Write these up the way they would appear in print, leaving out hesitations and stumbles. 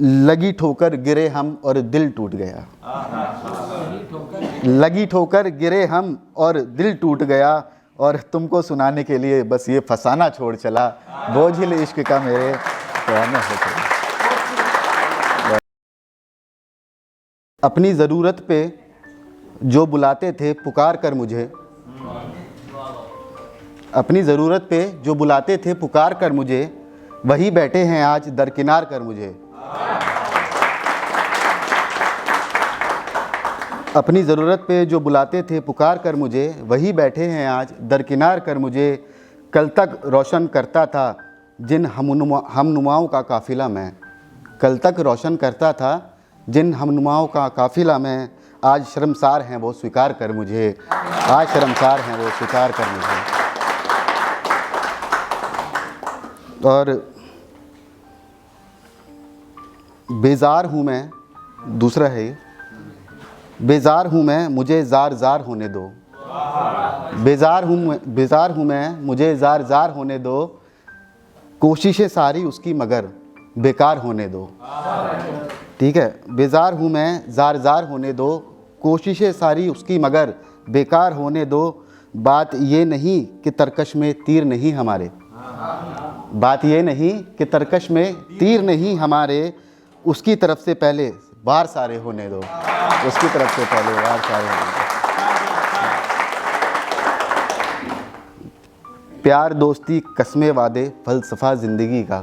लगी ठोकर गिरे हम और दिल टूट गया। लगी ठोकर गिरे हम और दिल टूट गया, और तुमको सुनाने के लिए बस ये फसाना छोड़ चला, बोझिल इश्क का मेरे पुराने हो चला। अपनी ज़रूरत पे जो बुलाते थे पुकार कर मुझे, अपनी ज़रूरत पे जो बुलाते थे पुकार कर मुझे, वही बैठे हैं आज दरकिनार कर मुझे। अपनी ज़रूरत पे जो बुलाते थे पुकार कर मुझे, वही बैठे हैं आज दरकिनार कर मुझे। कल तक रोशन करता था जिन हमनुमाओं का काफ़िला मैं, कल तक रोशन करता था जिन हमनुमाओं का काफ़िला मैं, आज शर्मसार हैं वो स्वीकार कर मुझे, आज शर्मसार हैं वो स्वीकार कर मुझे। और बेजार हूँ मैं, दूसरा है ये, बेजार हूँ मैं मुझे ज़ार ज़ार होने दो। बेजार हूँ मैं मुझे ज़ार ज़ार होने दो, कोशिशें सारी उसकी मगर बेकार होने दो। ठीक है, बेजार हूँ मैं ज़ार ज़ार होने दो, कोशिशें सारी उसकी मगर बेकार होने दो। बात ये नहीं कि तरकश में तीर नहीं हमारे, बात ये नहीं कि तरकश में तीर नहीं हमारे, उसकी तरफ से पहले वार सारे होने दो, उसकी तरफ से पहले वार सारे होने दो। प्यार दोस्ती कस्मे वादे फलसफा ज़िंदगी का,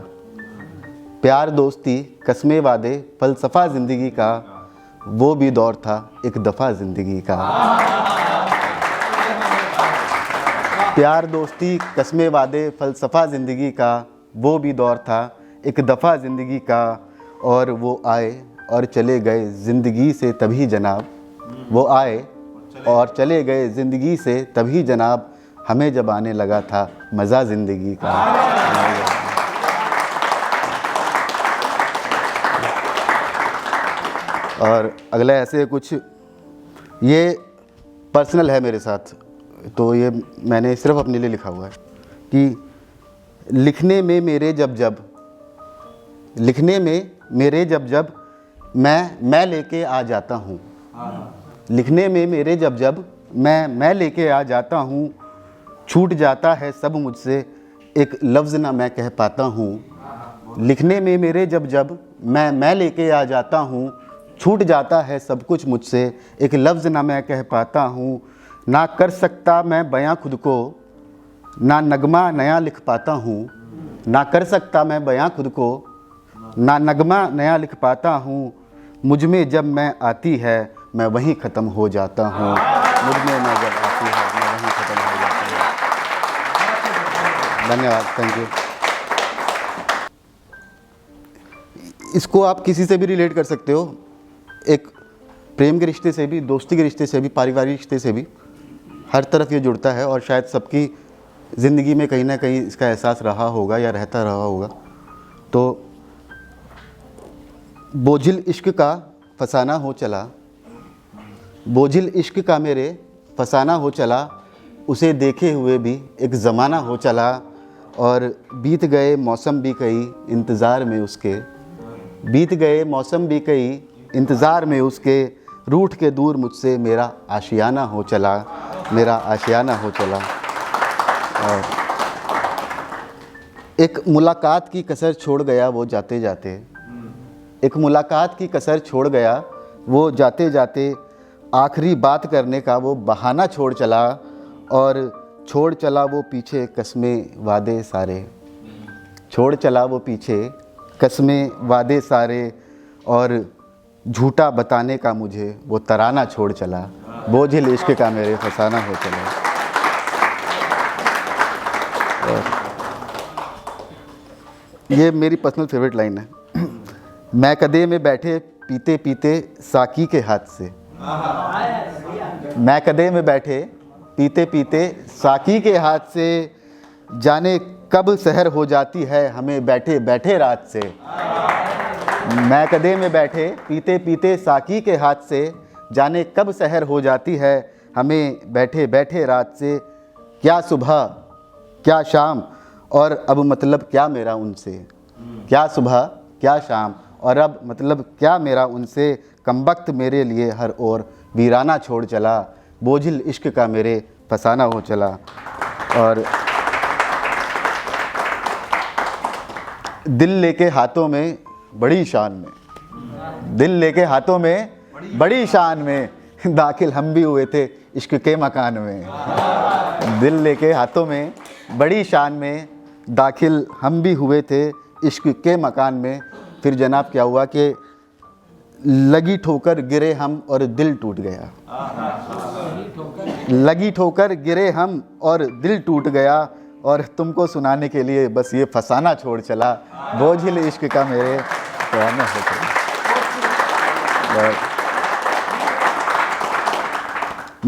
प्यार दोस्ती कस्मे वादे फलसफा ज़िंदगी का, वो भी दौर था एक दफ़ा ज़िंदगी का। प्यार दोस्ती कस्मे वादे फलसफा ज़िंदगी का, वो भी दौर था एक दफ़ा ज़िंदगी का, और वो आए और चले गए ज़िंदगी से तभी जनाब, वो आए और चले गए ज़िंदगी से तभी जनाब, हमें जब आने लगा था मज़ा ज़िंदगी का। और अगला ऐसे कुछ, ये पर्सनल है मेरे साथ, तो ये मैंने सिर्फ अपने लिए लिखा हुआ है कि लिखने में मेरे जब जब, लिखने में मेरे जब जब मैं लेके आ जाता हूँ, लिखने में मेरे जब जब मैं लेके आ जाता हूँ, छूट जाता है सब मुझसे एक लफ्ज़ ना मैं कह पाता हूँ। लिखने में मेरे जब जब मैं लेके आ जाता हूँ, छूट जाता है सब कुछ मुझसे एक लफ्ज़ ना मैं कह पाता हूँ। ना कर सकता मैं बयां खुद को, ना नगमा नया लिख पाता हूँ, ना कर सकता मैं बयां खुद को, ना नगमा नया लिख पाता हूँ। मुझ में जब मैं आती है मैं वहीं ख़त्म हो जाता हूँ, मुझ में मैं जब आती है मैं वहीं ख़त्म हो जाता हूँ। धन्यवाद, थैंक यू। इसको आप किसी से भी रिलेट कर सकते हो, एक प्रेम के रिश्ते से भी, दोस्ती के रिश्ते से भी, पारिवारिक रिश्ते से भी, हर तरफ ये जुड़ता है। और शायद सबकी ज़िंदगी में कहीं ना कहीं इसका एहसास रहा होगा या रहता रहा होगा। तो बोझिल इश्क का फसाना हो चला, बोझिल इश्क का मेरे फसाना हो चला, उसे देखे हुए भी एक ज़माना हो चला। और बीत गए मौसम भी कई इंतज़ार में उसके, बीत गए मौसम भी कई इंतज़ार में उसके, रूठ के दूर मुझसे मेरा आशियाना हो चला, मेरा आशियाना हो चला। और एक मुलाकात की कसर छोड़ गया वो जाते जाते, एक मुलाकात की कसर छोड़ गया वो जाते जाते, आखिरी बात करने का वो बहाना छोड़ चला, और छोड़ चला वो पीछे कस्में वादे सारे, छोड़ चला वो पीछे कस्में वादे सारे, और झूठा बताने का मुझे वो तराना छोड़ चला, बोझिल इश्क का मेरे फसाना हो चला। ये मेरी पर्सनल फेवरेट लाइन है। मैं कदे में बैठे पीते पीते साकी के हाथ से, मैं कदे में बैठे पीते पीते साकी के हाथ से, जाने कब सहर हो जाती है हमें बैठे बैठे रात से। मैं कदे में बैठे पीते पीते साकी के हाथ से, जाने कब सहर हो जाती है हमें बैठे बैठे रात से। क्या सुबह क्या शाम और अब मतलब क्या मेरा उनसे, क्या सुबह क्या शाम और अब मतलब क्या मेरा उनसे, कमबख्त मेरे लिए हर ओर वीराना छोड़ चला, बोझिल इश्क का मेरे फसाना हो चला। और दिल लेके हाथों में बड़ी शान में, दिल लेके हाथों में बड़ी शान में, दाखिल हम भी हुए थे इश्क के मकान में। दिल लेके हाथों में बड़ी शान में, दाखिल हम भी हुए थे इश्क के मकान में। फिर जनाब क्या हुआ कि लगी ठोकर गिरे हम और दिल टूट गया, लगी ठोकर गिरे हम और दिल टूट गया, और तुमको सुनाने के लिए बस ये फसाना छोड़ चला, बोझिल इश्क का मेरे फसाना हो चला।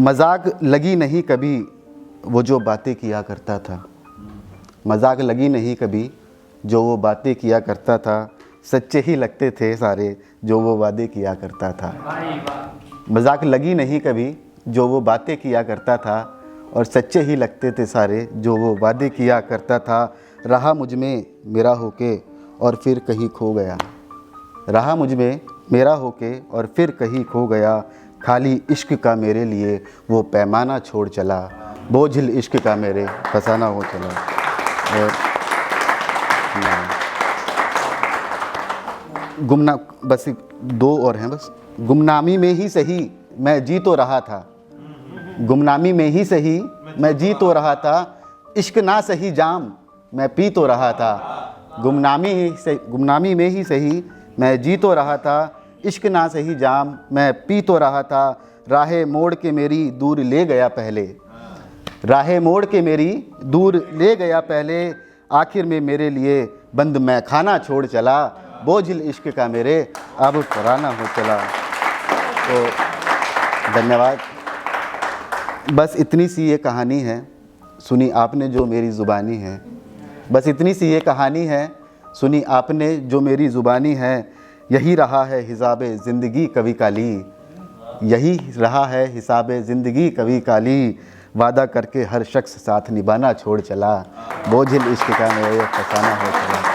मजाक लगी नहीं कभी वो जो बातें किया करता था, मजाक लगी नहीं कभी जो वो बातें किया करता था, सच्चे ही लगते थे सारे जो वो वादे किया करता था। मजाक लगी नहीं कभी जो वो बातें किया करता था, और सच्चे ही लगते थे सारे जो वो वादे किया करता था। रहा मुझ में मेरा होके और फिर कहीं खो गया, रहा मुझ में मेरा होके और फिर कहीं खो गया, खाली इश्क का मेरे लिए वो पैमाना छोड़ चला, बोझिल इश्क का मेरे फसाना हो चला। और गुमना बस दो और हैं बस। गुमनामी में ही सही मैं जी तो रहा था, गुमनामी में ही सही मैं जी तो रहा था, इश्क ना सही जाम मैं पी तो रहा था। गुमनामी में ही सही मैं जी तो रहा था, इश्क ना सही जाम मैं पी तो रहा था। राहे मोड़ के मेरी दूर ले गया पहले, राहे मोड़ के मेरी दूर ले गया पहले, आखिर में मेरे लिए बंद मैं खाना छोड़ चला, बोझिल इश्क का मेरे अब पुराना हो चला। तो धन्यवाद। बस इतनी सी ये कहानी है, सुनी आपने जो मेरी ज़ुबानी है। बस इतनी सी ये कहानी है, सुनी आपने जो मेरी ज़ुबानी है। यही रहा है हिसाब ज़िंदगी कभी काली, यही रहा है हिसाब ज़िंदगी कभी काली, वादा करके हर शख्स साथ निभाना छोड़ चला, बोझिल इश्क का मेरे फसाना हो चला।